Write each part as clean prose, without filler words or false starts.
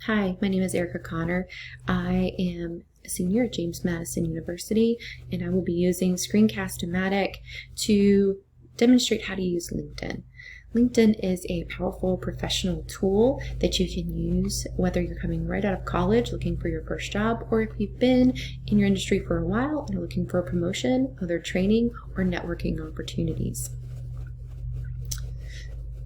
Hi, my name is Erica Connor. I am a senior at James Madison University, and I will be using Screencast-O-Matic to demonstrate how to use LinkedIn. LinkedIn is a powerful professional tool that you can use whether you're coming right out of college looking for your first job, or if you've been in your industry for a while and are looking for a promotion, other training, or networking opportunities.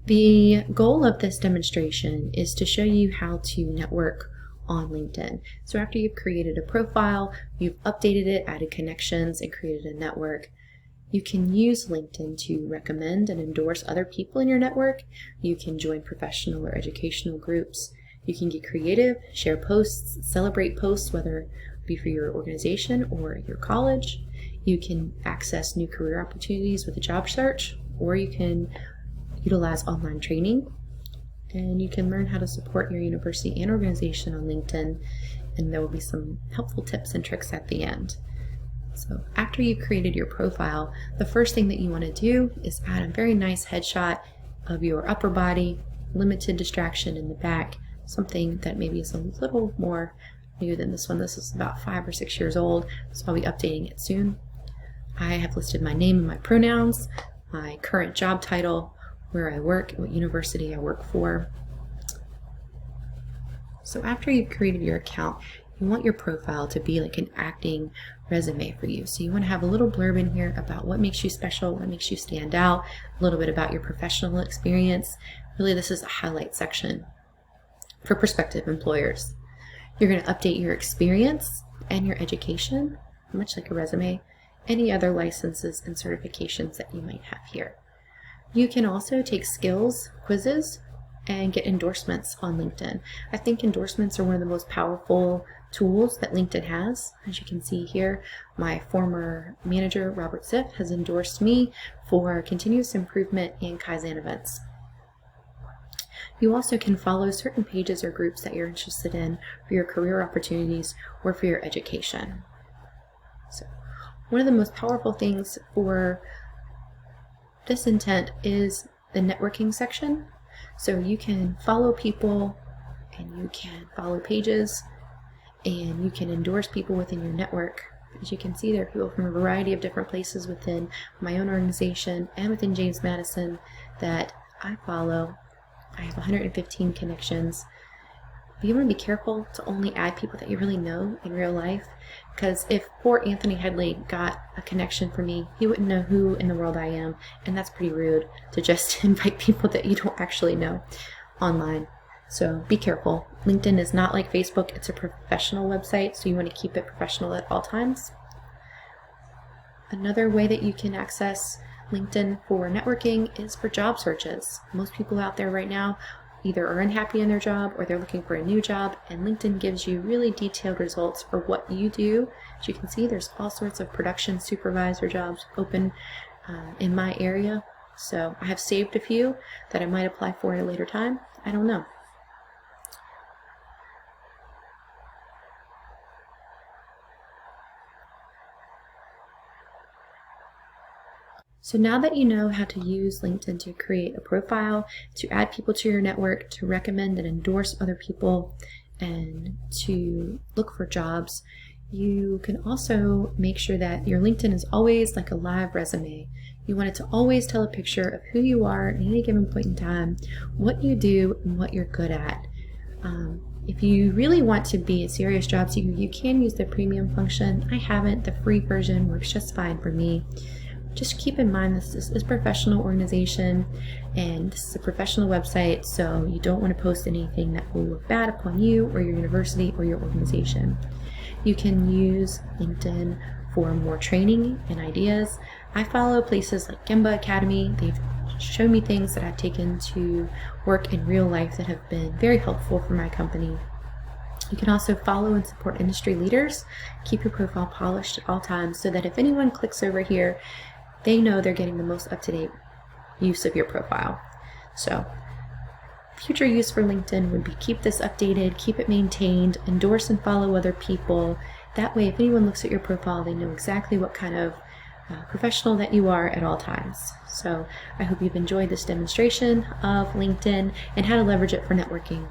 The goal of this demonstration is to show you how to network on LinkedIn. So after you've created a profile, you've updated it, added connections, and created a network, you can use LinkedIn to recommend and endorse other people in your network. You can join professional or educational groups. You can get creative, share posts, celebrate posts, whether it be for your organization or your college. You can access new career opportunities with a job search, or you can utilize online training, and you can learn how to support your university and organization on LinkedIn, and there will be some helpful tips and tricks at the end. So after you've created your profile, the first thing that you want to do is add a very nice headshot of your upper body, limited distraction in the back, something that maybe is a little more new than this one. This is about 5 or 6 years old, so I'll be updating it soon. I have listed my name and my pronouns, my current job title, where I work, what university I work for. So after you've created your account, you want your profile to be like an acting resume for you. So you want to have a little blurb in here about what makes you special, what makes you stand out, a little bit about your professional experience. Really, this is a highlight section for prospective employers. You're going to update your experience and your education, much like a resume, any other licenses and certifications that you might have here. You can also take skills quizzes and get endorsements on LinkedIn. I think endorsements are one of the most powerful tools that LinkedIn has. As you can see here, my former manager, Robert Ziff, has endorsed me for continuous improvement and Kaizen events. You also can follow certain pages or groups that you're interested in for your career opportunities or for your education. So, one of the most powerful things for this intent is the networking section. So you can follow people, and you can follow pages, and you can endorse people within your network. As you can see, there are people from a variety of different places within my own organization and within James Madison that I follow. I have 115 connections. But you want to be careful to only add people that you really know in real life, because if poor Anthony Headley got a connection for me, he wouldn't know who in the world I am, and that's pretty rude to just invite people that you don't actually know online. So be careful. LinkedIn is not like Facebook, it's a professional website, so you want to keep it professional at all times. Another way that you can access LinkedIn for networking is for job searches. Most people out there right now either are unhappy in their job or they're looking for a new job, and LinkedIn gives you really detailed results for what you do. As you can see, there's all sorts of production supervisor jobs open in my area, so I have saved a few that I might apply for at a later time. I don't know. So now that you know how to use LinkedIn to create a profile, to add people to your network, to recommend and endorse other people, and to look for jobs, you can also make sure that your LinkedIn is always like a live resume. You want it to always tell a picture of who you are at any given point in time, what you do, and what you're good at. If you really want to be a serious job seeker, you can use the premium function. I haven't. The free version works just fine for me. Just keep in mind this is a professional organization and this is a professional website, so you don't want to post anything that will look bad upon you or your university or your organization. You can use LinkedIn for more training and ideas. I follow places like Gemba Academy. They've shown me things that I've taken to work in real life that have been very helpful for my company. You can also follow and support industry leaders. Keep your profile polished at all times so that if anyone clicks over here, they know they're getting the most up-to-date use of your profile. So future use for LinkedIn would be keep this updated, keep it maintained, endorse and follow other people. That way, if anyone looks at your profile, they know exactly what kind of professional that you are at all times. So I hope you've enjoyed this demonstration of LinkedIn and how to leverage it for networking.